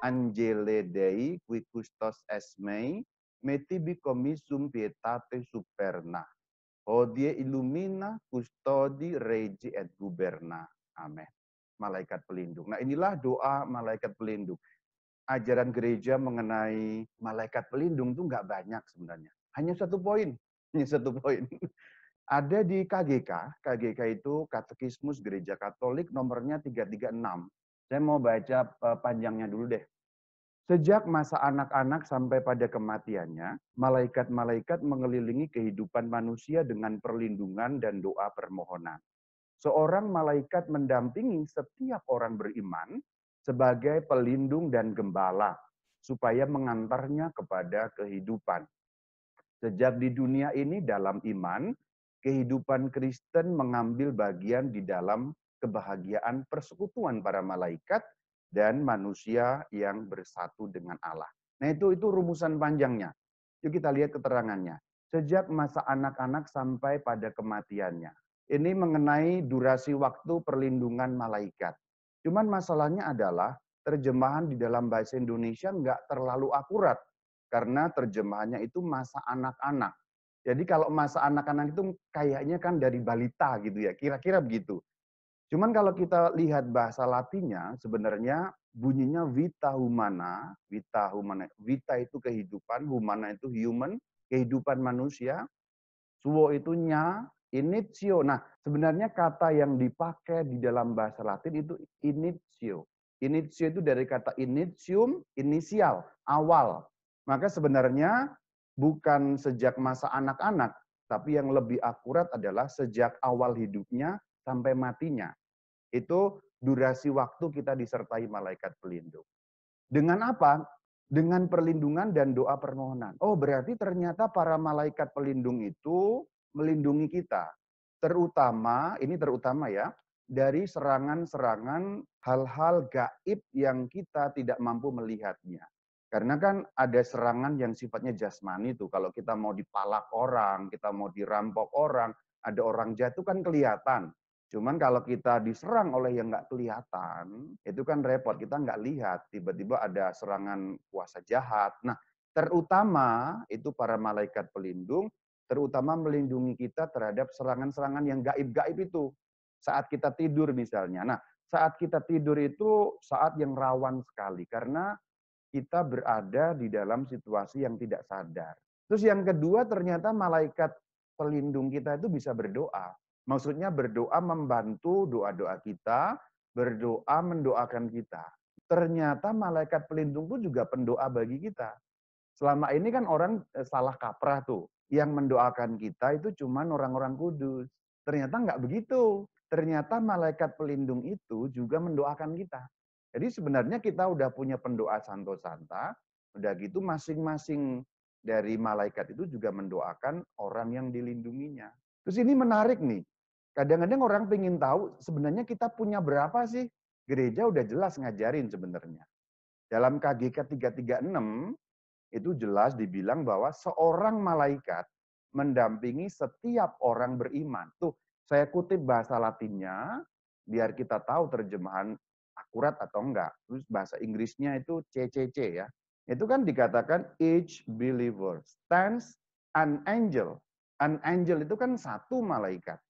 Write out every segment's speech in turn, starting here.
Angele Dei qui custos esmei, metibi commissum pietate superna. Hodie illumina custodi regi et guberna. Amin. Malaikat pelindung. Nah, inilah doa malaikat pelindung. Ajaran gereja mengenai malaikat pelindung itu nggak banyak sebenarnya. Hanya satu poin. Hanya satu poin. Ada di KGK. KGK itu Katekismus Gereja Katolik nomornya 336. Saya mau baca panjangnya dulu deh. Sejak masa anak-anak sampai pada kematiannya, malaikat-malaikat mengelilingi kehidupan manusia dengan perlindungan dan doa permohonan. Seorang malaikat mendampingi setiap orang beriman sebagai pelindung dan gembala, supaya mengantarnya kepada kehidupan. Sejak di dunia ini dalam iman, kehidupan Kristen mengambil bagian di dalam kebahagiaan persekutuan para malaikat dan manusia yang bersatu dengan Allah. Nah, itu rumusan panjangnya. Yuk kita lihat keterangannya. Sejak masa anak-anak sampai pada kematiannya. Ini mengenai durasi waktu perlindungan malaikat. Cuman masalahnya adalah terjemahan di dalam bahasa Indonesia nggak terlalu akurat. Karena terjemahannya itu masa anak-anak. Jadi kalau masa anak-anak itu kayaknya kan dari balita gitu ya, kira-kira begitu. Cuman kalau kita lihat bahasa Latinnya, sebenarnya bunyinya vita humana. Vita itu kehidupan, humana itu human, kehidupan manusia. Suo itu nya, initio. Nah, sebenarnya kata yang dipakai di dalam bahasa Latin itu initio. Initio itu dari kata initium, inisial, awal. Maka sebenarnya bukan sejak masa anak-anak, tapi yang lebih akurat adalah sejak awal hidupnya sampai matinya. Itu durasi waktu kita disertai malaikat pelindung. Dengan apa? Dengan perlindungan dan doa permohonan. Oh, berarti ternyata para malaikat pelindung itu melindungi kita. Terutama ya, dari serangan-serangan hal-hal gaib yang kita tidak mampu melihatnya. Karena kan ada serangan yang sifatnya jasmani tuh. Kalau kita mau dipalak orang, kita mau dirampok orang, ada orang jatuh kan kelihatan. Cuman kalau kita diserang oleh yang nggak kelihatan, itu kan repot. Kita nggak lihat, tiba-tiba ada serangan kuasa jahat. Nah, terutama itu para malaikat pelindung, terutama melindungi kita terhadap serangan-serangan yang gaib-gaib itu. Saat kita tidur misalnya. Nah, saat kita tidur itu saat yang rawan sekali. Karena kita berada di dalam situasi yang tidak sadar. Terus yang kedua, ternyata malaikat pelindung kita itu bisa berdoa. Maksudnya berdoa membantu doa-doa kita, berdoa mendoakan kita. Ternyata malaikat pelindung pun juga pendoa bagi kita. Selama ini kan orang salah kaprah tuh. Yang mendoakan kita itu cuman orang-orang kudus. Ternyata nggak begitu. Ternyata malaikat pelindung itu juga mendoakan kita. Jadi sebenarnya kita udah punya pendoa Santo Santa, udah gitu masing-masing dari malaikat itu juga mendoakan orang yang dilindunginya. Terus ini menarik nih. Kadang-kadang orang pengen tahu sebenarnya kita punya berapa sih? Gereja udah jelas ngajarin sebenarnya. Dalam KGK 336 itu jelas dibilang bahwa seorang malaikat mendampingi setiap orang beriman. Tuh, saya kutip bahasa Latinnya biar kita tahu terjemahan akurat atau enggak. Terus bahasa Inggrisnya itu CCC ya. Itu kan dikatakan each believer stands an angel. An angel itu kan satu malaikat.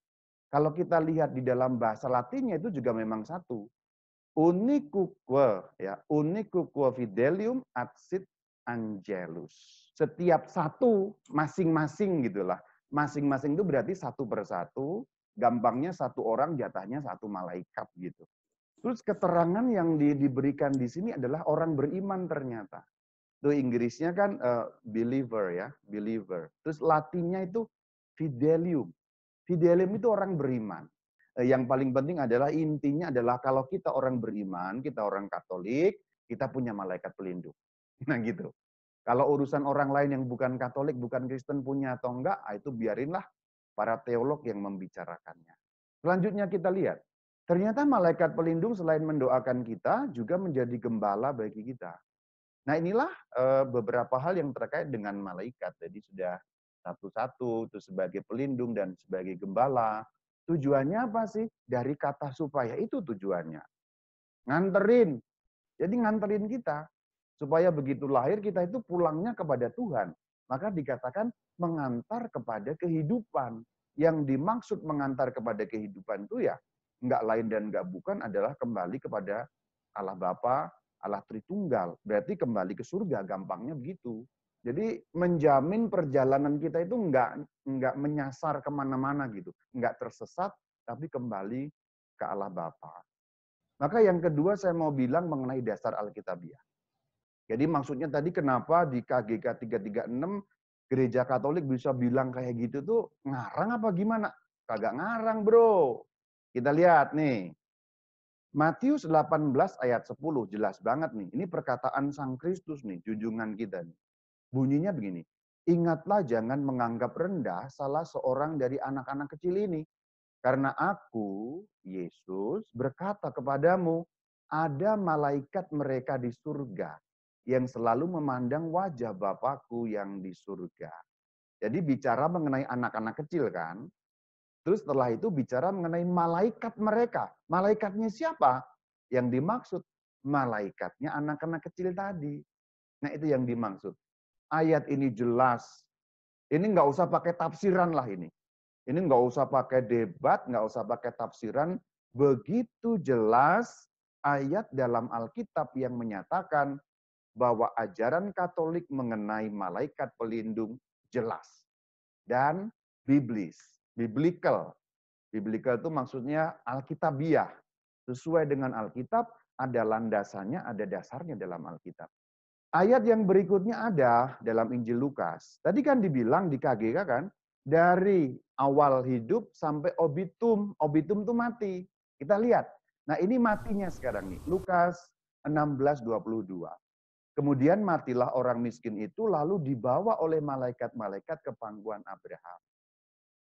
Kalau kita lihat di dalam bahasa Latinnya itu juga memang satu. Unicuque ya, unicuque fidelium ad sit angelus. Setiap satu masing-masing gitulah. Masing-masing itu berarti satu persatu, gampangnya satu orang jatahnya satu malaikat gitu. Terus keterangan yang diberikan di sini adalah orang beriman ternyata. Itu Inggrisnya kan believer ya, believer. Terus Latinnya itu fidelium. Fidelium itu orang beriman. Yang paling penting adalah intinya adalah kalau kita orang beriman, kita orang Katolik, kita punya malaikat pelindung. Nah gitu. Kalau urusan orang lain yang bukan Katolik, bukan Kristen punya atau enggak, itu biarinlah para teolog yang membicarakannya. Selanjutnya kita lihat, ternyata malaikat pelindung selain mendoakan kita, juga menjadi gembala bagi kita. Nah inilah beberapa hal yang terkait dengan malaikat. Jadi sudah satu-satu, itu sebagai pelindung dan sebagai gembala. Tujuannya apa sih? Dari kata supaya itu tujuannya. Nganterin. Jadi nganterin kita. Supaya begitu lahir kita itu pulangnya kepada Tuhan. Maka dikatakan mengantar kepada kehidupan. Yang dimaksud mengantar kepada kehidupan itu ya enggak lain dan enggak bukan adalah kembali kepada Allah Bapa, Allah Tritunggal. Berarti kembali ke surga, gampangnya begitu. Jadi menjamin perjalanan kita itu enggak menyasar kemana-mana gitu. Enggak tersesat, tapi kembali ke Allah Bapa. Maka yang kedua saya mau bilang mengenai dasar Alkitabiah. Jadi maksudnya tadi kenapa di KGK 336 Gereja Katolik bisa bilang kayak gitu tuh ngarang apa gimana? Kagak ngarang, Bro. Kita lihat nih. Matius 18 ayat 10 jelas banget nih. Ini perkataan Sang Kristus nih, junjungan kita nih. Bunyinya begini. Ingatlah jangan menganggap rendah salah seorang dari anak-anak kecil ini. Karena aku, Yesus, berkata kepadamu, ada malaikat mereka di surga yang selalu memandang wajah Bapakku yang di surga. Jadi bicara mengenai anak-anak kecil kan. Terus setelah itu bicara mengenai malaikat mereka. Malaikatnya siapa? Yang dimaksud malaikatnya anak-anak kecil tadi. Nah itu yang dimaksud. Ayat ini jelas. Ini nggak usah pakai tafsiran lah ini. Ini nggak usah pakai debat, nggak usah pakai tafsiran. Begitu jelas ayat dalam Alkitab yang menyatakan bahwa ajaran Katolik mengenai malaikat pelindung jelas dan biblis, biblical. Biblical itu maksudnya Alkitabiah. Sesuai dengan Alkitab, ada landasannya, ada dasarnya dalam Alkitab. Ayat yang berikutnya ada dalam Injil Lukas. Tadi kan dibilang di KGK kan, dari awal hidup sampai obitum. Obitum itu mati. Kita lihat. Nah ini matinya sekarang nih. Lukas 16:22. Kemudian matilah orang miskin itu lalu dibawa oleh malaikat-malaikat ke pangkuan Abraham.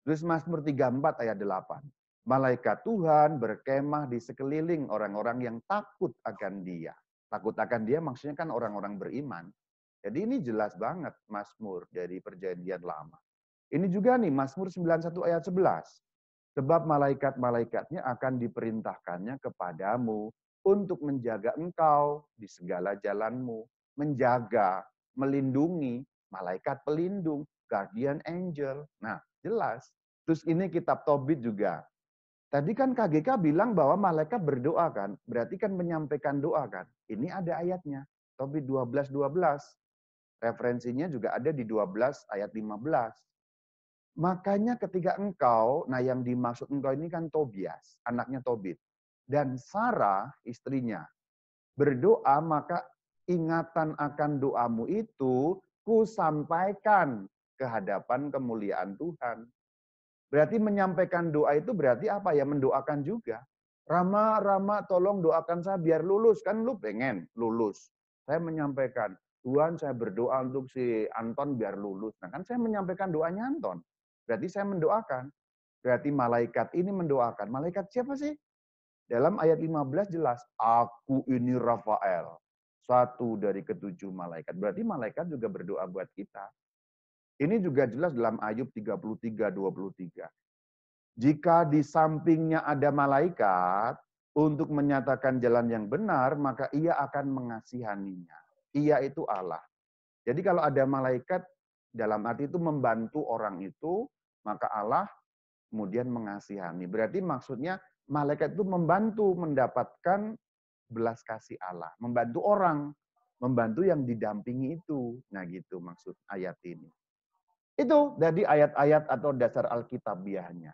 Terus Mazmur 34 ayat 8. Malaikat Tuhan berkemah di sekeliling orang-orang yang takut akan Dia. Takut akan Dia maksudnya kan orang-orang beriman. Jadi ini jelas banget Mazmur dari Perjanjian Lama. Ini juga nih Mazmur 91 ayat 11. Sebab malaikat-malaikatnya akan diperintahkannya kepadamu untuk menjaga engkau di segala jalanmu. Menjaga, melindungi, malaikat pelindung, guardian angel. Nah, jelas. Terus ini kitab Tobit juga. Tadi kan KGK bilang bahwa malaikat berdoa kan, berarti kan menyampaikan doa kan. Ini ada ayatnya, Tobit 12:12. Referensinya juga ada di 12 ayat 15. Makanya ketika engkau, nah yang dimaksud engkau ini kan Tobias, anaknya Tobit. Dan Sarah, istrinya, berdoa maka ingatan akan doamu itu kusampaikan ke hadapan kemuliaan Tuhan. Berarti menyampaikan doa itu berarti apa ya? Mendoakan juga. Rama, Rama tolong doakan saya biar lulus. Kan lu pengen lulus. Saya menyampaikan, Tuhan saya berdoa untuk si Anton biar lulus. Nah kan saya menyampaikan doanya Anton. Berarti saya mendoakan. Berarti malaikat ini mendoakan. Malaikat siapa sih? Dalam ayat 15 jelas, aku ini Rafael. Satu dari ketujuh malaikat. Berarti malaikat juga berdoa buat kita. Ini juga jelas dalam Ayub 33:23. Jika di sampingnya ada malaikat untuk menyatakan jalan yang benar, maka ia akan mengasihaninya. Ia itu Allah. Jadi kalau ada malaikat dalam arti itu membantu orang itu, maka Allah kemudian mengasihani. Berarti maksudnya malaikat itu membantu mendapatkan belas kasih Allah. Membantu orang. Membantu yang didampingi itu. Nah gitu maksud ayat ini. Itu dari ayat-ayat atau dasar Alkitabiahnya.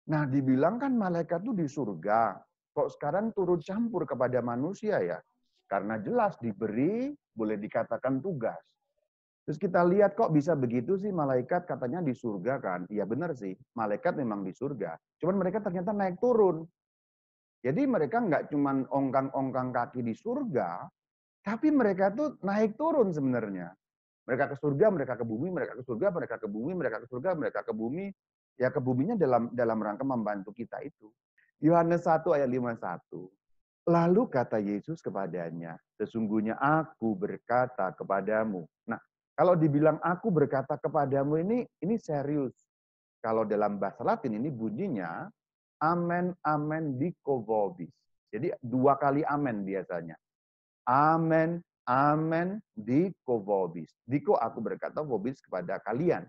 Nah, dibilang kan malaikat itu di surga. Kok sekarang turut campur kepada manusia ya? Karena jelas diberi, boleh dikatakan tugas. Terus kita lihat kok bisa begitu sih malaikat katanya di surga kan? Iya benar sih, malaikat memang di surga. Cuman mereka ternyata naik turun. Jadi mereka nggak cuman ongkang-ongkang kaki di surga, tapi mereka tuh naik turun sebenarnya. Mereka ke surga, mereka ke bumi, mereka ke surga, mereka ke bumi, mereka ke surga, mereka ke bumi. Ya ke buminya dalam rangka membantu kita itu. Yohanes 1 ayat 51. Lalu kata Yesus kepadanya, sesungguhnya aku berkata kepadamu. Nah, kalau dibilang aku berkata kepadamu ini serius. Kalau dalam bahasa Latin ini bunyinya amen amen diko vobis. Jadi dua kali amen biasanya. Amen Amen. Diko vobis. Diko aku berkata vobis kepada kalian.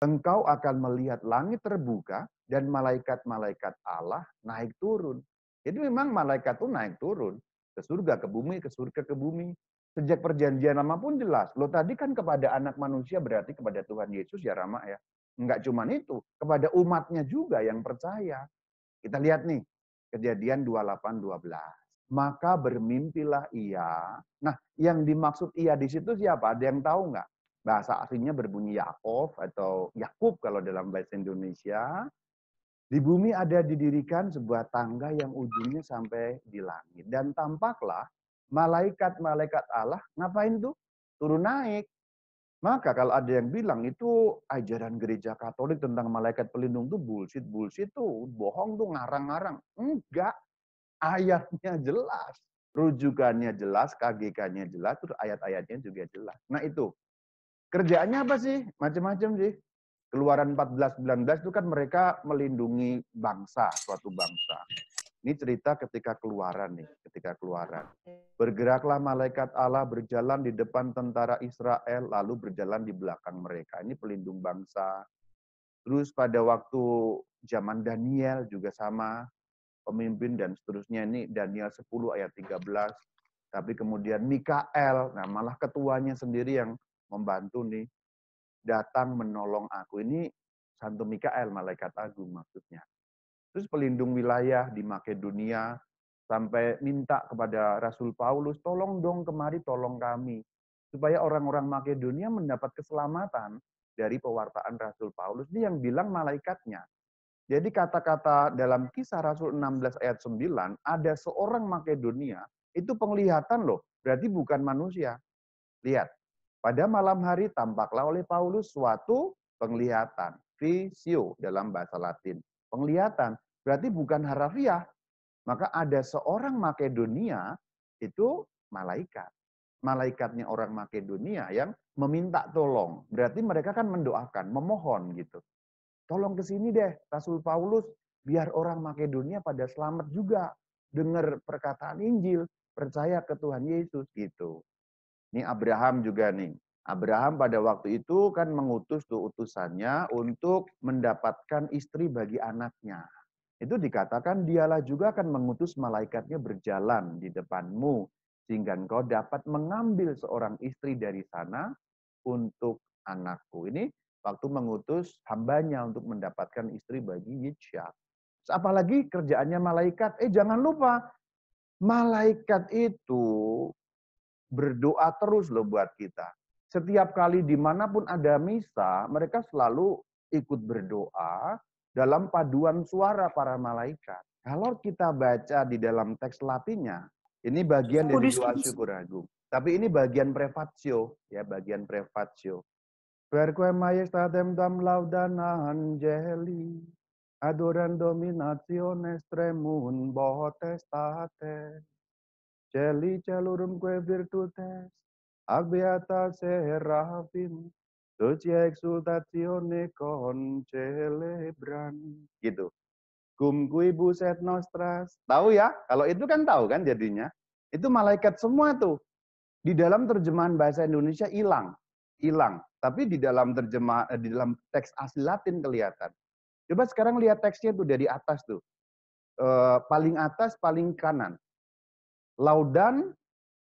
Engkau akan melihat langit terbuka dan malaikat-malaikat Allah naik turun. Jadi memang malaikat itu naik turun ke surga, ke bumi, ke surga, ke bumi. Sejak perjanjian lama pun jelas. Lo tadi kan kepada anak manusia berarti kepada Tuhan Yesus ya Rama ya. Enggak cuma itu, kepada umatnya juga yang percaya. Kita lihat nih, Kejadian 28:12. Maka bermimpilah ia. Nah, yang dimaksud ia di situ siapa? Ada yang tahu nggak? Bahasa aslinya berbunyi Yakov atau Yakub kalau dalam bahasa Indonesia. Di bumi ada didirikan sebuah tangga yang ujungnya sampai di langit. Dan tampaklah malaikat-malaikat Allah ngapain tuh? Turun naik. Maka kalau ada yang bilang itu ajaran gereja Katolik tentang malaikat pelindung tuh bullshit, bullshit tuh, bohong tuh, ngarang-ngarang. Enggak, ayatnya jelas, rujukannya jelas, KGK-nya jelas, terus ayat-ayatnya juga jelas. Nah itu, kerjaannya apa sih? Macam-macam sih. Keluaran 14:19 itu kan mereka melindungi bangsa, suatu bangsa. Ini cerita ketika keluaran nih, ketika keluaran. Bergeraklah malaikat Allah berjalan di depan tentara Israel, lalu berjalan di belakang mereka. Ini pelindung bangsa. Terus pada waktu zaman Daniel juga sama, pemimpin dan seterusnya. Ini Daniel 10 ayat 13. Tapi kemudian Mikael, nah malah ketuanya sendiri yang membantu nih, datang menolong aku. Ini Santo Mikael, malaikat agung maksudnya. Terus pelindung wilayah di Makedonia, sampai minta kepada Rasul Paulus, tolong dong kemari, tolong kami. Supaya orang-orang Makedonia mendapat keselamatan dari pewartaan Rasul Paulus. Ini yang bilang malaikatnya. Jadi kata-kata dalam Kisah Rasul 16 ayat 9, ada seorang Makedonia, itu penglihatan loh, berarti bukan manusia. Lihat, pada malam hari tampaklah oleh Paulus suatu penglihatan, visio dalam bahasa Latin. Penglihatan, berarti bukan harafiah. Maka ada seorang Makedonia, itu malaikat. Malaikatnya orang Makedonia yang meminta tolong. Berarti mereka kan mendoakan, memohon gitu. Tolong ke sini deh, Rasul Paulus, biar orang Makedonia pada selamat juga. Dengar perkataan Injil, percaya ke Tuhan Yesus gitu. Ini Abraham juga nih. Abraham pada waktu itu kan mengutus tuh utusannya untuk mendapatkan istri bagi anaknya. Itu dikatakan dialah juga akan mengutus malaikatnya berjalan di depanmu. Sehingga engkau dapat mengambil seorang istri dari sana untuk anakku. Ini waktu mengutus hambanya untuk mendapatkan istri bagi Yitzhak. Apalagi kerjaannya malaikat. Jangan lupa, malaikat itu berdoa terus loh buat kita. Setiap kali dimanapun ada misa, mereka selalu ikut berdoa dalam paduan suara para malaikat. Kalau kita baca di dalam teks Latinnya, ini bagian dari doa syukur agung. Tapi ini bagian prefatio, ya bagian prefatio. Perque majestatem tam laudana angeli, adoran dominationes tremum potestate. Celi celurum que virtutes, ac beata seraphim, socia exultatione concelebran. Gitu. Cum quibus et nostras. Tahu ya? Kalau itu kan tahu kan jadinya. Itu malaikat semua tuh. Di dalam terjemahan bahasa Indonesia hilang. Hilang. Tapi di dalam di dalam teks asli Latin kelihatan. Coba sekarang lihat teksnya tuh dari atas tuh. Paling atas, paling kanan. Laudan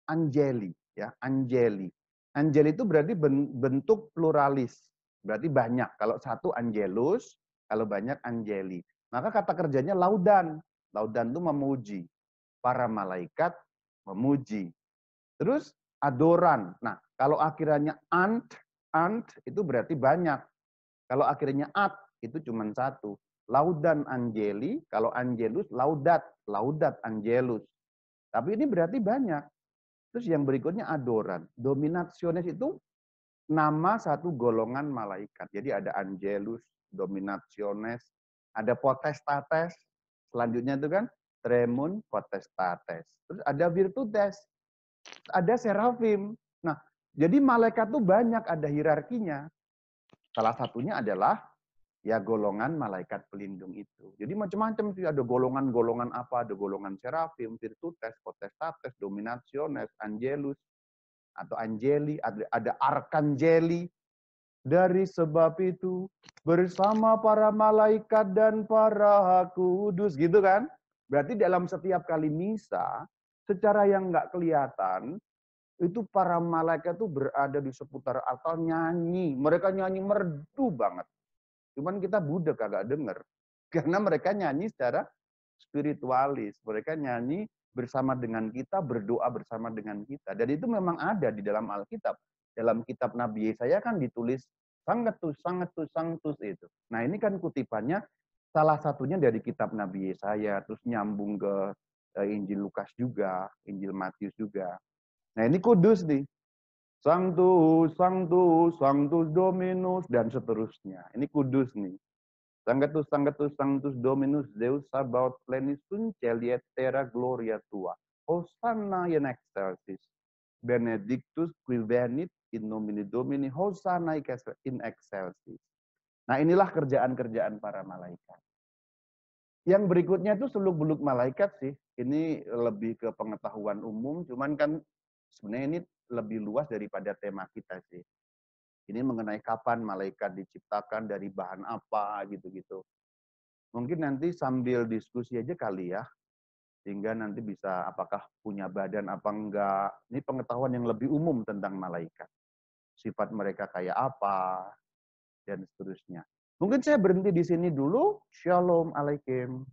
Angeli, ya, Angeli. Angeli itu berarti bentuk pluralis, berarti banyak. Kalau satu Angelus, kalau banyak Angeli. Maka kata kerjanya laudan. Laudan itu memuji. Para malaikat memuji. Terus adoran. Nah, kalau akhirnya ant itu berarti banyak. Kalau akhirnya at itu cuma satu. Laudan Angeli, kalau Angelus laudat, laudat Angelus. Tapi ini berarti banyak. Terus yang berikutnya adoran. Dominationes itu nama satu golongan malaikat. Jadi ada angelus, dominationes, ada potestates. Selanjutnya itu kan tremun potestates. Terus ada virtutes, ada seraphim. Nah, jadi malaikat itu banyak, ada hierarkinya. Salah satunya adalah ya golongan malaikat pelindung itu. Jadi macam-macam sih, ada golongan-golongan apa, ada golongan seraphim, virtutes, potestates, dominationes, angelus. atau angeli, ada arkangeli. Dari sebab itu bersama para malaikat dan para kudus, gitu kan? Berarti dalam setiap kali misa, secara yang nggak kelihatan, itu para malaikat itu berada di seputar altar nyanyi. Mereka nyanyi merdu banget. Cuman kita budek agak denger. Karena mereka nyanyi secara spiritualis. Mereka nyanyi bersama dengan kita, berdoa bersama dengan kita. Dan itu memang ada di dalam Alkitab. Dalam kitab Nabi Yesaya kan ditulis sangetus, sangetus, sangetus itu. Nah ini kan kutipannya salah satunya dari kitab Nabi Yesaya, terus nyambung ke Injil Lukas juga, Injil Matius juga. Nah ini kudus nih. Sanctus, Sanctus, Sanctus Dominus, dan seterusnya. Ini kudus nih. Sanctus, Sanctus, Sanctus Dominus Deus Sabaoth plenitunt celiet terra gloria tua. Hosanna in excelsis. Benedictus qui venit in nomine Domini. Hosanna in excelsis. Nah inilah kerjaan-kerjaan para malaikat. Yang berikutnya itu seluk-beluk malaikat sih. Ini lebih ke pengetahuan umum, cuman kan sebenarnya ini lebih luas daripada tema kita sih. Ini mengenai kapan malaikat diciptakan, dari bahan apa, gitu-gitu. Mungkin nanti sambil diskusi aja kali ya, sehingga nanti bisa apakah punya badan apa enggak. Ini pengetahuan yang lebih umum tentang malaikat. Sifat mereka kayak apa, dan seterusnya. Mungkin saya berhenti di sini dulu. Shalom Alaikum.